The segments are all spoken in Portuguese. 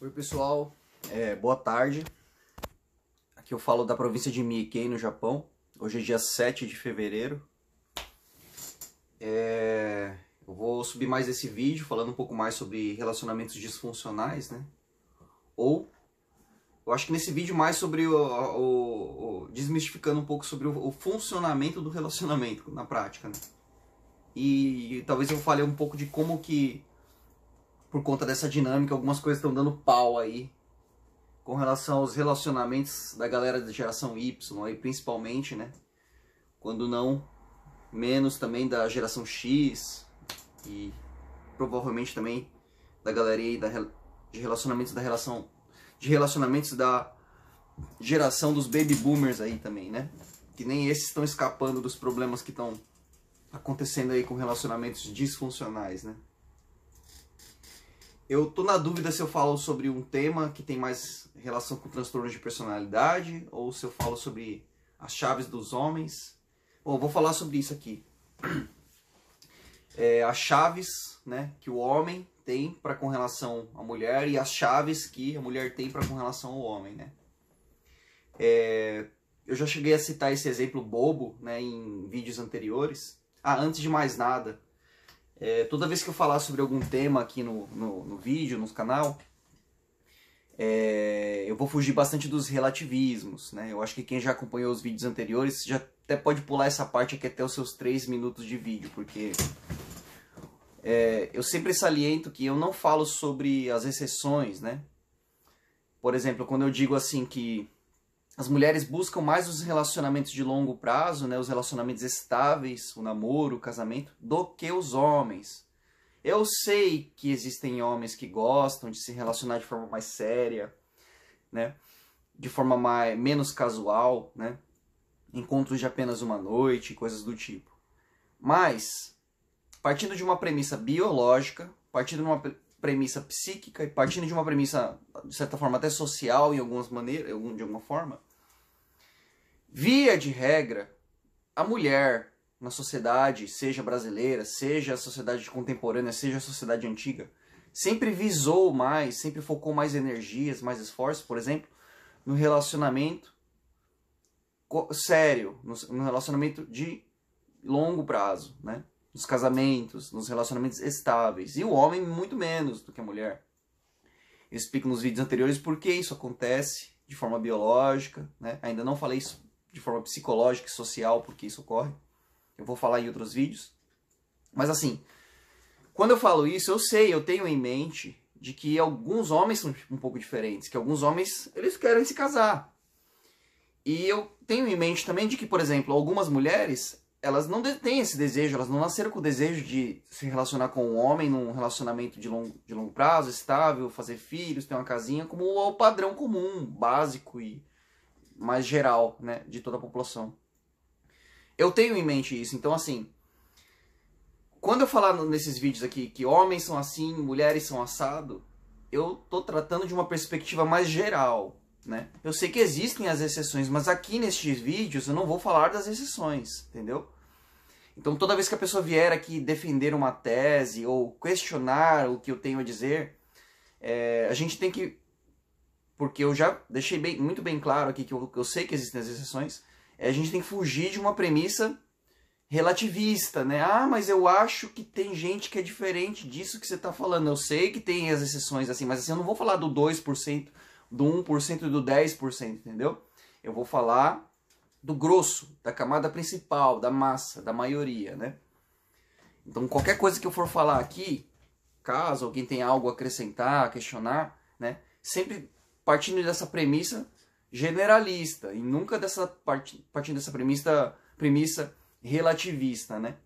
Oi pessoal, boa tarde. Aqui eu falo da província de Mie, no Japão. Hoje é dia 7 de fevereiro. Eu vou subir mais esse vídeo falando um pouco mais sobre relacionamentos disfuncionais, né? Ou, eu acho que nesse vídeo mais sobre desmistificando um pouco sobre o funcionamento do relacionamento na prática, né? E talvez eu fale um pouco de como que, por conta dessa dinâmica, algumas coisas estão dando pau aí com relação aos relacionamentos da galera da geração Y, aí principalmente, né? Quando não menos também da geração X e provavelmente também da galeria aí de relacionamentos da geração dos baby boomers aí também, né? Que nem esses estão escapando dos problemas que estão acontecendo aí com relacionamentos disfuncionais, né? Eu tô na dúvida se eu falo sobre um tema que tem mais relação com transtornos de personalidade ou se eu falo sobre as chaves dos homens. Bom, eu vou falar sobre isso aqui. As chaves, né, que o homem tem para com relação à mulher e as chaves que a mulher tem para com relação ao homem, né? Eu já cheguei a citar esse exemplo bobo, né, em vídeos anteriores. Antes de mais nada, toda vez que eu falar sobre algum tema aqui no vídeo, no canal, eu vou fugir bastante dos relativismos, né? Eu acho que quem já acompanhou os vídeos anteriores já até pode pular essa parte aqui até os seus 3 minutos de vídeo, porque eu sempre saliento que eu não falo sobre as exceções, né? Por exemplo, quando eu digo assim que as mulheres buscam mais os relacionamentos de longo prazo, né, os relacionamentos estáveis, o namoro, o casamento, do que os homens. Eu sei que existem homens que gostam de se relacionar de forma mais séria, né, de forma menos casual, né, encontros de apenas uma noite, coisas do tipo. Mas, partindo de uma premissa biológica, partindo de uma premissa psíquica e partindo de uma premissa, de certa forma, até social, de alguma forma, via de regra, a mulher na sociedade, seja brasileira, seja a sociedade contemporânea, seja a sociedade antiga, sempre visou mais, sempre focou mais energias, mais esforços, por exemplo, no relacionamento sério, no relacionamento de longo prazo, né? Nos casamentos, nos relacionamentos estáveis. E o homem muito menos do que a mulher. Eu explico nos vídeos anteriores por que isso acontece de forma biológica, né? Ainda não falei isso de forma psicológica e social, porque isso ocorre. Eu vou falar em outros vídeos. Mas assim, quando eu falo isso, eu tenho em mente de que alguns homens são um pouco diferentes, que alguns homens, eles querem se casar. E eu tenho em mente também de que, por exemplo, algumas mulheres, elas não têm esse desejo, elas não nasceram com o desejo de se relacionar com um homem num relacionamento de longo prazo, estável, fazer filhos, ter uma casinha, como o padrão comum, básico e mais geral, né, de toda a população. Eu tenho em mente isso, então assim, quando eu falar nesses vídeos aqui que homens são assim, mulheres são assado, eu tô tratando de uma perspectiva mais geral, né? Eu sei que existem as exceções, mas aqui nestes vídeos eu não vou falar das exceções, entendeu? Então toda vez que a pessoa vier aqui defender uma tese ou questionar o que eu tenho a dizer, a gente tem que, porque eu já deixei muito bem claro aqui que eu sei que existem as exceções, a gente tem que fugir de uma premissa relativista, né? Mas eu acho que tem gente que é diferente disso que você está falando. Eu sei que tem as exceções assim, mas assim, eu não vou falar do 2%, do 1% e do 10%, entendeu? Eu vou falar do grosso, da camada principal, da massa, da maioria, né? Então qualquer coisa que eu for falar aqui, caso alguém tenha algo a acrescentar, questionar, né? Sempre partindo dessa premissa generalista e nunca partindo dessa premissa relativista, né?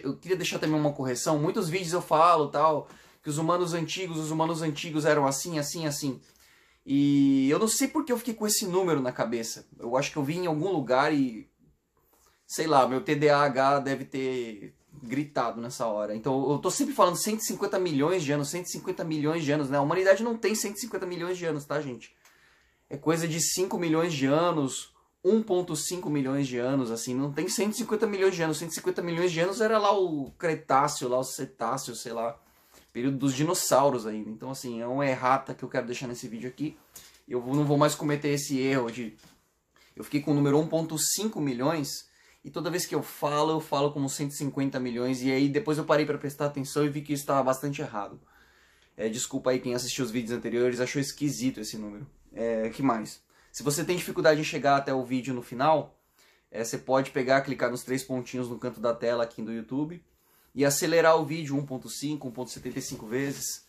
Eu queria deixar também uma correção. Muitos vídeos eu falo tal que os humanos antigos eram assim, assim, assim. E eu não sei porque eu fiquei com esse número na cabeça. Eu acho que eu vi em algum lugar e sei lá, meu TDAH deve ter gritado nessa hora. Então eu tô sempre falando 150 milhões de anos, 150 milhões de anos, né? A humanidade não tem 150 milhões de anos, tá, gente? É coisa de 5 milhões de anos, 1,5 milhões de anos, assim, não tem 150 milhões de anos. 150 milhões de anos era lá o Cretáceo, lá o Cetáceo, sei lá. período dos dinossauros ainda. Então, assim, é uma errata que eu quero deixar nesse vídeo aqui. Eu não vou mais cometer esse erro de... Eu fiquei com o número 1,5 milhões e toda vez que eu falo como 150 milhões. E aí depois eu parei para prestar atenção e vi que isso estava bastante errado. Desculpa aí quem assistiu os vídeos anteriores, achou esquisito esse número. Que mais? Se você tem dificuldade em chegar até o vídeo no final, você pode pegar, clicar nos 3 pontinhos no canto da tela aqui do YouTube e acelerar o vídeo 1,5, 1,75 vezes.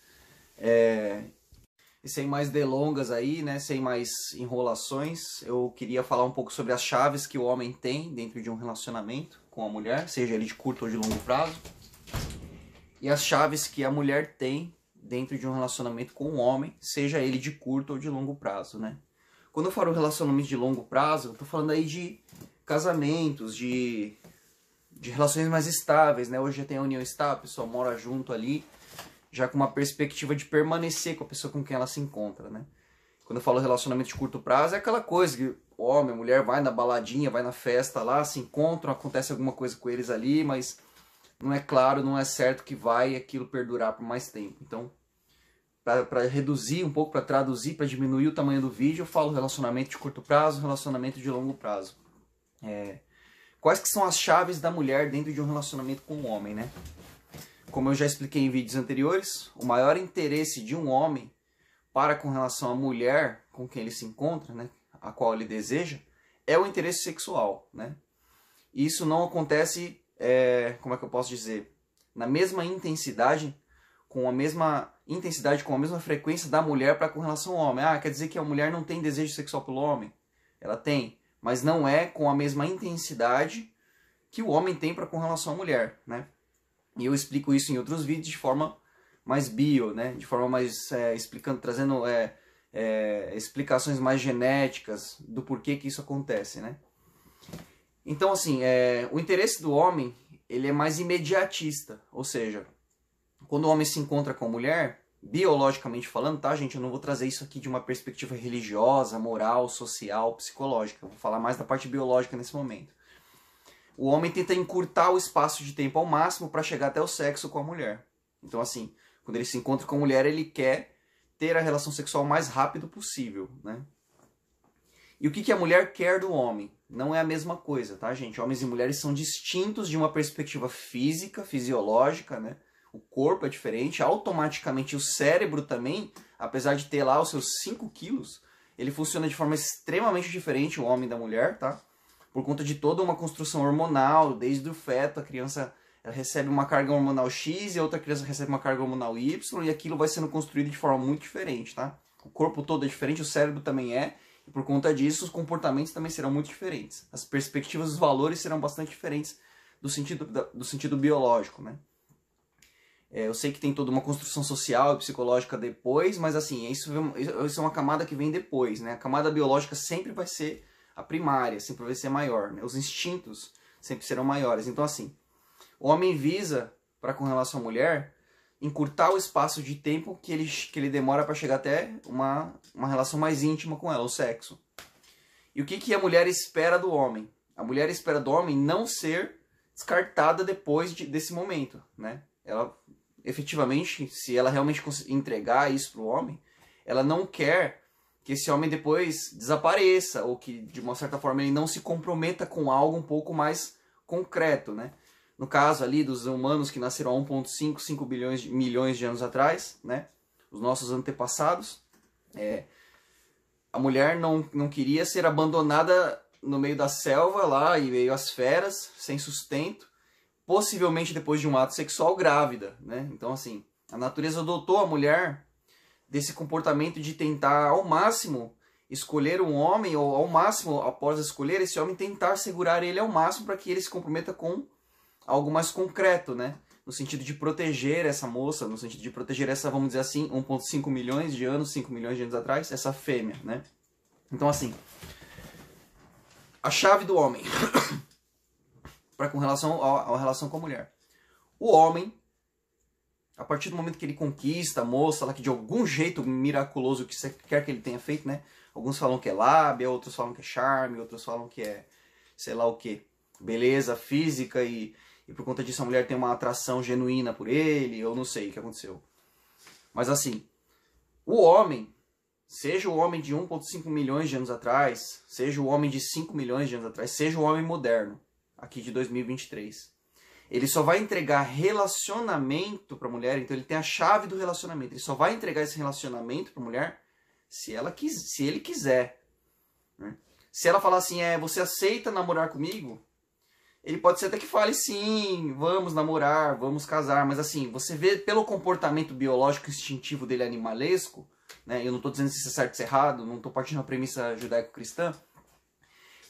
E sem mais delongas aí, né, sem mais enrolações, eu queria falar um pouco sobre as chaves que o homem tem dentro de um relacionamento com a mulher, seja ele de curto ou de longo prazo, e as chaves que a mulher tem dentro de um relacionamento com o homem, seja ele de curto ou de longo prazo, né? Quando eu falo relacionamento de longo prazo, eu tô falando aí de casamentos, de relações mais estáveis, né? Hoje já tem a união estável, a pessoa mora junto ali, já com uma perspectiva de permanecer com a pessoa com quem ela se encontra, né? Quando eu falo relacionamento de curto prazo, é aquela coisa que o homem, a mulher vai na baladinha, vai na festa lá, se encontram, acontece alguma coisa com eles ali, mas não é claro, não é certo que vai aquilo perdurar por mais tempo. Então, para reduzir um pouco, para traduzir, para diminuir o tamanho do vídeo, eu falo relacionamento de curto prazo, relacionamento de longo prazo. Quais que são as chaves da mulher dentro de um relacionamento com o homem, né? Como eu já expliquei em vídeos anteriores, o maior interesse de um homem para com relação à mulher com quem ele se encontra, né, a qual ele deseja, é o interesse sexual, né? E isso não acontece, como é que eu posso dizer, na mesma intensidade, com a mesma frequência da mulher para com relação ao homem. Quer dizer que a mulher não tem desejo sexual pelo homem? Ela tem, mas não é com a mesma intensidade que o homem tem para com relação à mulher, né? E eu explico isso em outros vídeos de forma mais né? De forma mais explicando, trazendo explicações mais genéticas do porquê que isso acontece, né? Então, assim, o interesse do homem, ele é mais imediatista, ou seja, quando o homem se encontra com a mulher, biologicamente falando, tá, gente? Eu não vou trazer isso aqui de uma perspectiva religiosa, moral, social, psicológica. Eu vou falar mais da parte biológica nesse momento. O homem tenta encurtar o espaço de tempo ao máximo para chegar até o sexo com a mulher. Então, assim, quando ele se encontra com a mulher, ele quer ter a relação sexual o mais rápido possível, né? E o que a mulher quer do homem? Não é a mesma coisa, tá, gente? Homens e mulheres são distintos de uma perspectiva física, fisiológica, né? O corpo é diferente, automaticamente o cérebro também, apesar de ter lá os seus 5 quilos, ele funciona de forma extremamente diferente, o homem da mulher, tá? Por conta de toda uma construção hormonal, desde o feto, a criança recebe uma carga hormonal X e a outra criança recebe uma carga hormonal Y, e aquilo vai sendo construído de forma muito diferente, tá? O corpo todo é diferente, o cérebro também é, e por conta disso os comportamentos também serão muito diferentes. As perspectivas, os valores serão bastante diferentes do sentido biológico, né? Eu sei que tem toda uma construção social e psicológica depois, mas assim, isso é uma camada que vem depois, né? A camada biológica sempre vai ser a primária, sempre vai ser maior, né? Os instintos sempre serão maiores. Então, assim, o homem visa, para com relação à mulher, encurtar o espaço de tempo que ele demora para chegar até uma relação mais íntima com ela, o sexo. E o que a mulher espera do homem? A mulher espera do homem não ser descartada depois desse momento, né? Ela, efetivamente, se ela realmente entregar isso para o homem, ela não quer que esse homem depois desapareça, ou que, de uma certa forma, ele não se comprometa com algo um pouco mais concreto, né? No caso ali dos humanos que nasceram há 1,5 milhões de anos atrás, né? Os nossos antepassados, a mulher não queria ser abandonada no meio da selva lá, e meio às feras, sem sustento, possivelmente depois de um ato sexual grávida, né? Então, assim, a natureza dotou a mulher desse comportamento de tentar ao máximo escolher um homem, ou ao máximo, após escolher esse homem, tentar segurar ele ao máximo para que ele se comprometa com algo mais concreto, né? No sentido de proteger essa moça, no sentido de proteger essa, vamos dizer assim, 1,5 milhões de anos, 5 milhões de anos atrás, essa fêmea, né? Então, assim, a chave do homem com relação à relação com a mulher. O homem, a partir do momento que ele conquista a moça, lá que de algum jeito miraculoso que você quer que ele tenha feito, né? Alguns falam que é lábia, outros falam que é charme, outros falam que é sei lá o que, beleza física, e por conta disso a mulher tem uma atração genuína por ele, eu não sei o que aconteceu. Mas assim, o homem, seja o homem de 1,5 milhões de anos atrás, seja o homem de 5 milhões de anos atrás, seja o homem moderno, aqui de 2023, ele só vai entregar relacionamento para a mulher, então ele tem a chave do relacionamento, ele só vai entregar esse relacionamento para a mulher se ele quiser. Né? Se ela falar assim, você aceita namorar comigo? Ele pode ser até que fale sim, vamos namorar, vamos casar, mas assim, você vê pelo comportamento biológico instintivo dele animalesco, né? Eu não estou dizendo se isso é certo ou se é errado, não estou partindo da premissa judaico-cristã,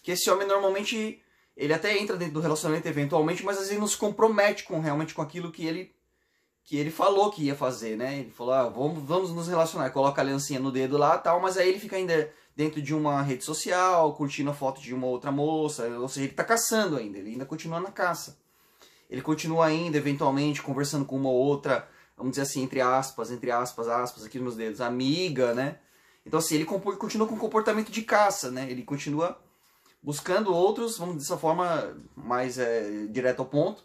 que esse homem normalmente, ele até entra dentro do relacionamento eventualmente, mas às vezes não se compromete realmente com aquilo que ele falou que ia fazer, né? Ele falou, vamos nos relacionar, coloca a aliancinha no dedo lá e tal, mas aí ele fica ainda dentro de uma rede social, curtindo a foto de uma outra moça, ou seja, ele está caçando ainda, ele ainda continua na caça. Ele continua ainda, eventualmente, conversando com uma outra, vamos dizer assim, entre aspas, aqui nos meus dedos, amiga, né? Então assim, ele continua com um comportamento de caça, né? Ele continua buscando outros, vamos dessa forma mais direto ao ponto,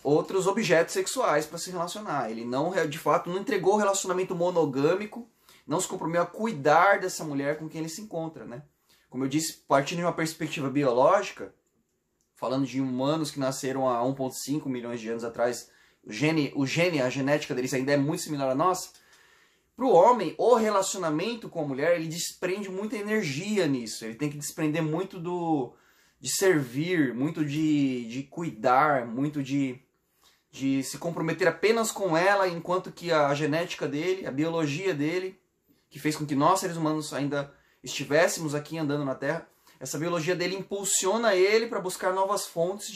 outros objetos sexuais para se relacionar. Ele não, de fato, não entregou o relacionamento monogâmico, não se comprometeu a cuidar dessa mulher com quem ele se encontra, né? Como eu disse, partindo de uma perspectiva biológica, falando de humanos que nasceram há 1,5 milhões de anos atrás, a genética deles ainda é muito similar à nossa. Para o homem, o relacionamento com a mulher, ele desprende muita energia nisso. Ele tem que desprender muito de servir, muito de cuidar, muito de se comprometer apenas com ela, enquanto que a genética dele, a biologia dele, que fez com que nós, seres humanos, ainda estivéssemos aqui andando na Terra, essa biologia dele impulsiona ele para buscar novas fontes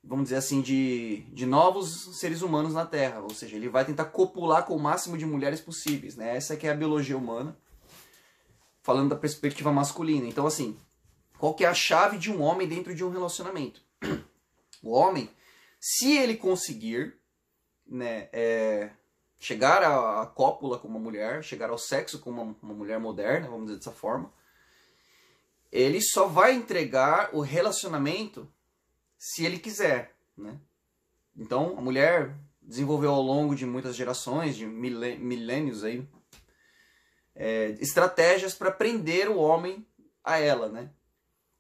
vamos dizer assim, de novos seres humanos na Terra. Ou seja, ele vai tentar copular com o máximo de mulheres possíveis, né? Essa que é a biologia humana, falando da perspectiva masculina. Então, assim, qual que é a chave de um homem dentro de um relacionamento? O homem, se ele conseguir, né, chegar à cópula com uma mulher, chegar ao sexo com uma mulher moderna, vamos dizer dessa forma, ele só vai entregar o relacionamento se ele quiser, né? Então, a mulher desenvolveu ao longo de muitas gerações, de milênios aí, estratégias para prender o homem a ela, né?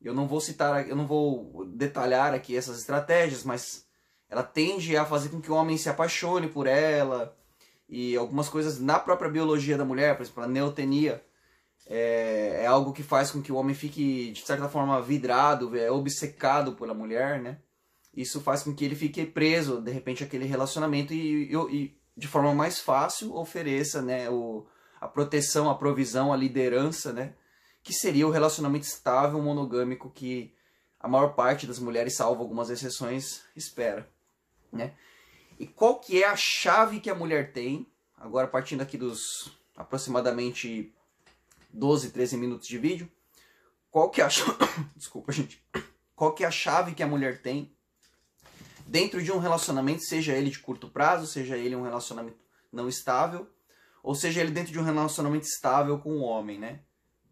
Eu não vou detalhar aqui essas estratégias, mas ela tende a fazer com que o homem se apaixone por ela, e algumas coisas na própria biologia da mulher, por exemplo, a neotenia, é algo que faz com que o homem fique, de certa forma, vidrado, obcecado pela mulher, né? Isso faz com que ele fique preso, de repente, àquele relacionamento e de forma mais fácil, ofereça, né, a proteção, a provisão, a liderança, né? Que seria o relacionamento estável, monogâmico, que a maior parte das mulheres, salvo algumas exceções, espera, né? E qual que é a chave que a mulher tem, agora partindo aqui dos aproximadamente 12, 13 minutos de vídeo, qual que é a desculpa, gente. Qual que é a chave que a mulher tem dentro de um relacionamento, seja ele de curto prazo, seja ele um relacionamento não estável, ou seja ele dentro de um relacionamento estável com o homem, né?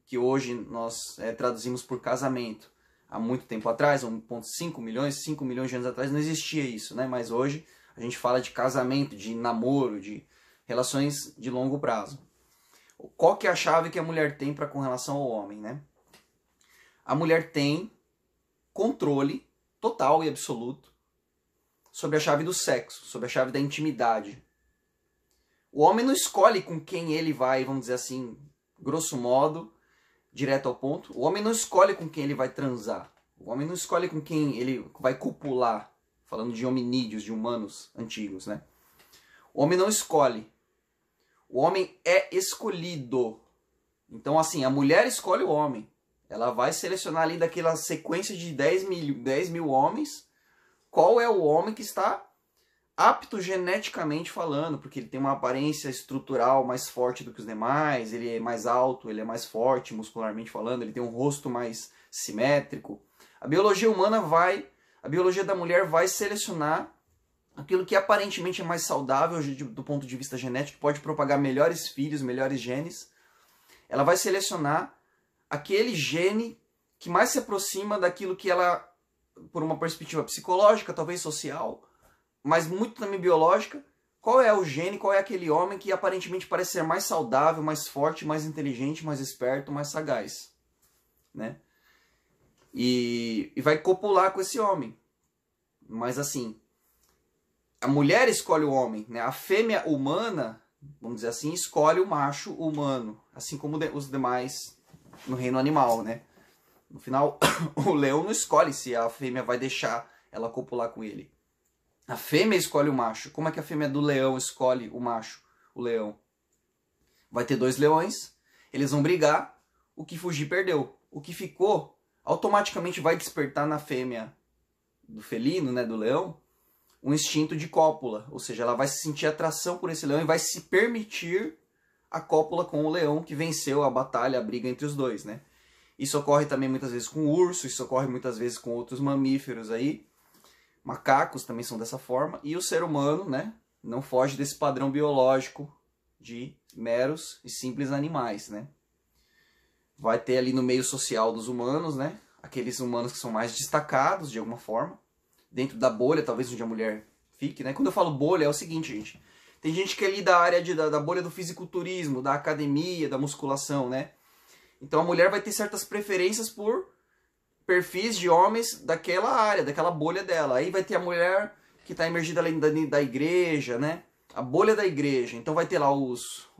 Que hoje nós traduzimos por casamento. Há muito tempo atrás, 1,5 milhões, 5 milhões de anos atrás, não existia isso, né? Mas hoje a gente fala de casamento, de namoro, de relações de longo prazo. Qual que é a chave que a mulher tem com relação ao homem, né? A mulher tem controle total e absoluto sobre a chave do sexo, sobre a chave da intimidade. O homem não escolhe com quem ele vai, vamos dizer assim, grosso modo, direto ao ponto. O homem não escolhe com quem ele vai transar. O homem não escolhe com quem ele vai copular, falando de hominídeos, de humanos antigos, né? O homem não escolhe. O homem é escolhido. Então, assim, a mulher escolhe o homem. Ela vai selecionar ali daquela sequência de 10 mil homens, qual é o homem que está apto geneticamente falando, porque ele tem uma aparência estrutural mais forte do que os demais, ele é mais alto, ele é mais forte muscularmente falando, ele tem um rosto mais simétrico. A biologia da mulher vai selecionar aquilo que aparentemente é mais saudável do ponto de vista genético, pode propagar melhores filhos, melhores genes. Ela vai selecionar aquele gene que mais se aproxima daquilo que ela, por uma perspectiva psicológica, talvez social, mas muito também biológica, qual é o gene, qual é aquele homem que aparentemente parece ser mais saudável, mais forte, mais inteligente, mais esperto, mais sagaz, né? E vai copular com esse homem. Mas assim, a mulher escolhe o homem, né? A fêmea humana, vamos dizer assim, escolhe o macho humano, assim como os demais no reino animal, né? No final, o leão não escolhe se a fêmea vai deixar ela copular com ele. A fêmea escolhe o macho. Como é que a fêmea do leão escolhe o macho, o leão? Vai ter 2 leões, eles vão brigar, o que fugir perdeu. O que ficou, automaticamente vai despertar na fêmea do felino, né, do leão, um instinto de cópula. Ou seja, ela vai sentir atração por esse leão e vai se permitir a cópula com o leão que venceu a batalha, a briga entre os dois, né? Isso ocorre também muitas vezes com urso, isso ocorre muitas vezes com outros mamíferos aí. Macacos também são dessa forma. E o ser humano, né, não foge desse padrão biológico de meros e simples animais, né? Vai ter ali no meio social dos humanos, né, aqueles humanos que são mais destacados de alguma forma, dentro da bolha, talvez onde a mulher fique, né? Quando eu falo bolha é o seguinte, gente. Tem gente que é ali da área da bolha do fisiculturismo, da academia, da musculação, né? Então a mulher vai ter certas preferências por perfis de homens daquela área, daquela bolha dela. Aí vai ter a mulher que está emergida ali da igreja, né? A bolha da igreja. Então vai ter lá os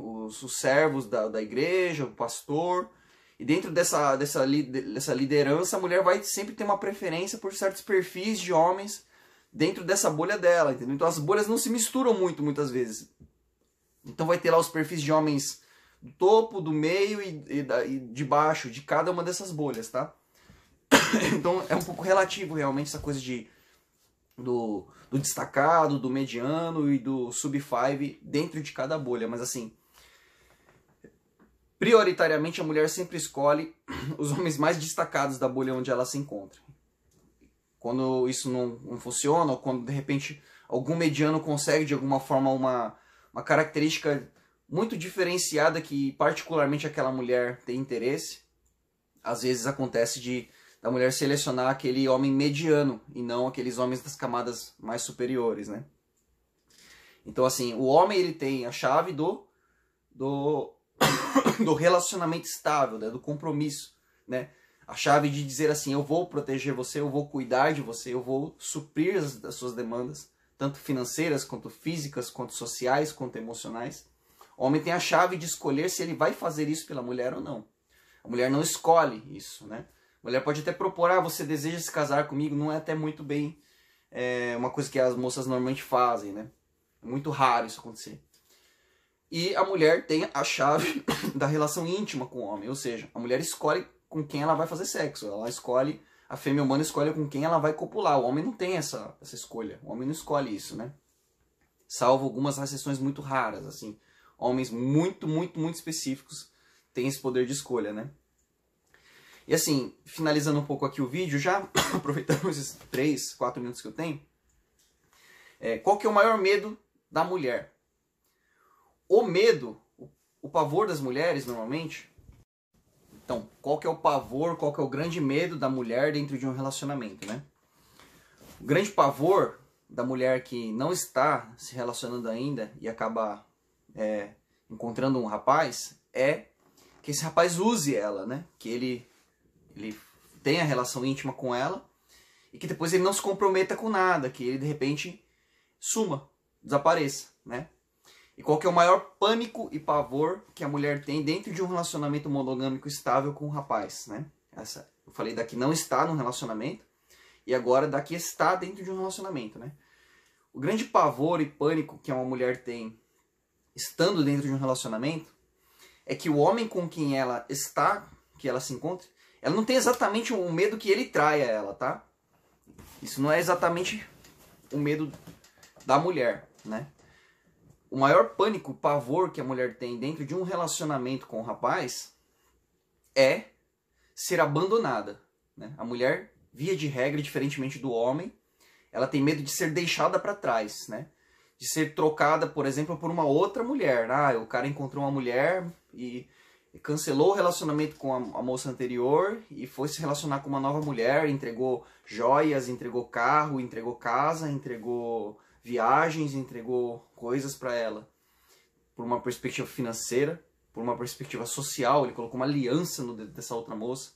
servos da igreja, o pastor. E dentro dessa liderança, a mulher vai sempre ter uma preferência por certos perfis de homens dentro dessa bolha dela, entendeu? Então as bolhas não se misturam muitas vezes. Então vai ter lá os perfis de homens do topo, do meio e de baixo, de cada uma dessas bolhas, tá? Então é um pouco relativo realmente essa coisa do destacado, do mediano e do sub-5 dentro de cada bolha. Mas assim, prioritariamente a mulher sempre escolhe os homens mais destacados da bolha onde ela se encontra. Quando isso não funciona, ou quando de repente algum mediano consegue de alguma forma uma característica muito diferenciada que particularmente aquela mulher tem interesse, às vezes acontece da mulher selecionar aquele homem mediano e não aqueles homens das camadas mais superiores, né? Então assim, o homem ele tem a chave do relacionamento estável, né? Do compromisso, né? A chave de dizer assim, eu vou proteger você, eu vou cuidar de você, eu vou suprir as suas demandas, tanto financeiras, quanto físicas, quanto sociais, quanto emocionais. O homem tem a chave de escolher se ele vai fazer isso pela mulher ou não. A mulher não escolhe isso, né? A mulher pode até propor, você deseja se casar comigo, não é até muito bem uma coisa que as moças normalmente fazem, né? É muito raro isso acontecer. E a mulher tem a chave da relação íntima com o homem, ou seja, a mulher escolhe com quem ela vai fazer sexo, a fêmea humana escolhe com quem ela vai copular. O homem não tem essa escolha, o homem não escolhe isso, né? Salvo algumas exceções muito raras, assim. Homens muito específicos têm esse poder de escolha, né? E assim, finalizando um pouco aqui o vídeo, já aproveitando esses 3, 4 minutos que eu tenho, qual que é o maior medo da mulher? O medo, o pavor das mulheres, normalmente. Então, qual que é o pavor, qual que é o grande medo da mulher dentro de um relacionamento, né? O grande pavor da mulher que não está se relacionando ainda e acaba encontrando um rapaz é que esse rapaz use ela, né? Que ele tenha relação íntima com ela e que depois ele não se comprometa com nada, que ele de repente suma, desapareça, né? E qual que é o maior pânico e pavor que a mulher tem dentro de um relacionamento monogâmico estável com um rapaz, né? Eu falei daqui não está num relacionamento e agora daqui está dentro de um relacionamento, né? O grande pavor e pânico que uma mulher tem estando dentro de um relacionamento é que o homem com quem ela está, que ela se encontra, ela não tem exatamente o medo que ele traia ela, tá? Isso não é exatamente o medo da mulher, né? O maior pânico, pavor que a mulher tem dentro de um relacionamento com o rapaz é ser abandonada, né? A mulher, via de regra, diferentemente do homem, ela tem medo de ser deixada para trás, né? De ser trocada, por exemplo, por uma outra mulher. O cara encontrou uma mulher e cancelou o relacionamento com a moça anterior e foi se relacionar com uma nova mulher, entregou joias, entregou carro, entregou casa, entregou viagens, entregou coisas para ela por uma perspectiva financeira, por uma perspectiva social, ele colocou uma aliança no dedo dessa outra moça,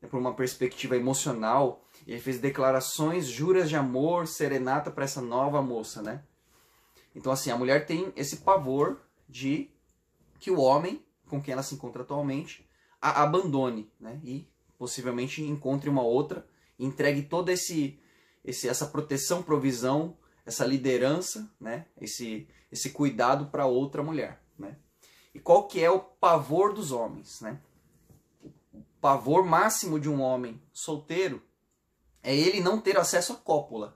por uma perspectiva emocional, ele fez declarações, juras de amor, serenata para essa nova moça, né? Então assim, a mulher tem esse pavor de que o homem com quem ela se encontra atualmente a abandone, né? E possivelmente encontre uma outra, entregue toda essa proteção, provisão, essa liderança, né? Esse cuidado para outra mulher, né? E qual que é o pavor dos homens, né? O pavor máximo de um homem solteiro é ele não ter acesso à cópula.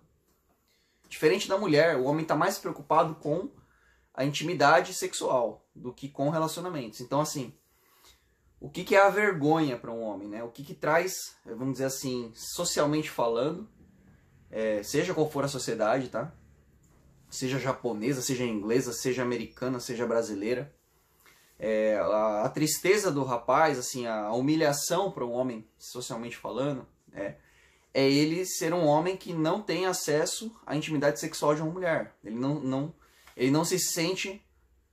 Diferente da mulher, o homem está mais preocupado com a intimidade sexual do que com relacionamentos. Então, assim, o que é a vergonha para um homem, né? O que traz, vamos dizer assim, socialmente falando, seja qual for a sociedade, tá? Seja japonesa, seja inglesa, seja americana, seja brasileira, a tristeza do rapaz, assim, a humilhação para um homem, socialmente falando, é ele ser um homem que não tem acesso à intimidade sexual de uma mulher. Ele não se sente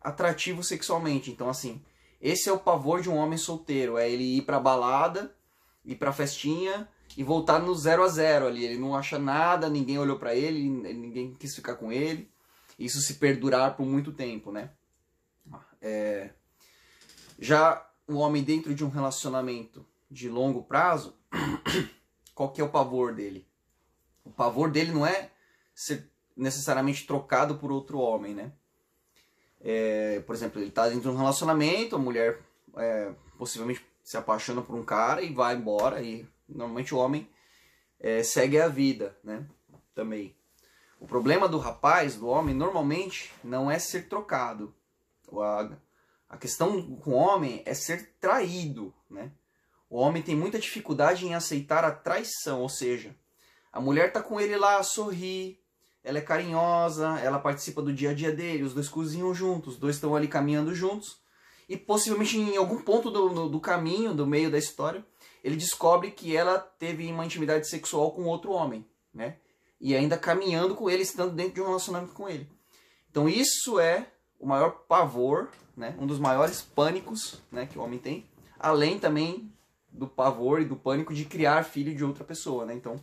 atrativo sexualmente. Então, assim, esse é o pavor de um homem solteiro. É ele ir pra balada, ir pra festinha e voltar no 0 a 0 ali. Ele não acha nada, ninguém olhou pra ele, ninguém quis ficar com ele. Isso se perdurar por muito tempo, né? Já o homem dentro de um relacionamento de longo prazo, qual que é o pavor dele? O pavor dele não é ser necessariamente trocado por outro homem, né? Por exemplo, ele está dentro de um relacionamento, a mulher possivelmente se apaixona por um cara e vai embora, e normalmente o homem segue a vida, né? Também. O problema do rapaz, do homem, normalmente não é ser trocado. A questão com o homem é ser traído, né? O homem tem muita dificuldade em aceitar a traição, ou seja, a mulher está com ele lá, sorri, ela é carinhosa, ela participa do dia a dia dele, os dois cozinham juntos, os dois estão ali caminhando juntos, e possivelmente em algum ponto do caminho, do meio da história, ele descobre que ela teve uma intimidade sexual com outro homem, né? E ainda caminhando com ele, estando dentro de um relacionamento com ele. Então isso é o maior pavor, né? Um dos maiores pânicos, né, que o homem tem, além também do pavor e do pânico de criar filho de outra pessoa, né? Então,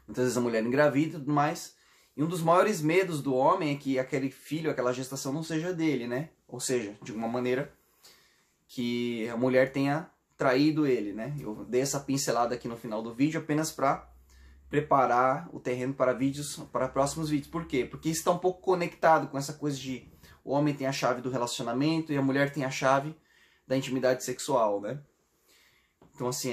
muitas vezes a mulher engravida e tudo mais. E um dos maiores medos do homem é que aquele filho, aquela gestação não seja dele, né? Ou seja, de uma maneira que a mulher tenha traído ele, né? Eu dei essa pincelada aqui no final do vídeo apenas para preparar o terreno para próximos vídeos. Por quê? Porque isso está um pouco conectado com essa coisa de o homem tem a chave do relacionamento e a mulher tem a chave da intimidade sexual, né? Então, assim,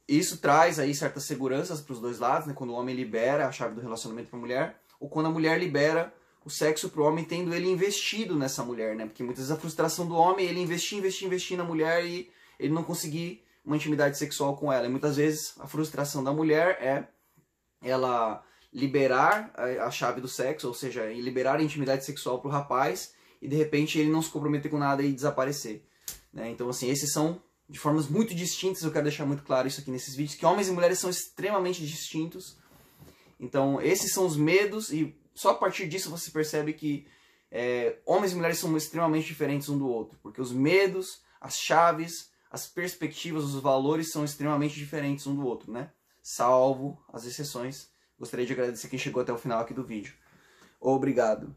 isso traz aí certas seguranças para os dois lados, né? Quando o homem libera a chave do relacionamento para a mulher, ou quando a mulher libera o sexo para o homem, tendo ele investido nessa mulher, né? Porque muitas vezes a frustração do homem é ele investir na mulher e ele não conseguir uma intimidade sexual com ela. E muitas vezes a frustração da mulher é ela liberar a chave do sexo, ou seja, liberar a intimidade sexual para o rapaz e de repente ele não se comprometer com nada e desaparecer, né? Então, assim, esses são de formas muito distintas, eu quero deixar muito claro isso aqui nesses vídeos, que homens e mulheres são extremamente distintos. Então, esses são os medos, e só a partir disso você percebe que homens e mulheres são extremamente diferentes um do outro, porque os medos, as chaves, as perspectivas, os valores são extremamente diferentes um do outro, né? Salvo as exceções. Gostaria de agradecer quem chegou até o final aqui do vídeo. Obrigado.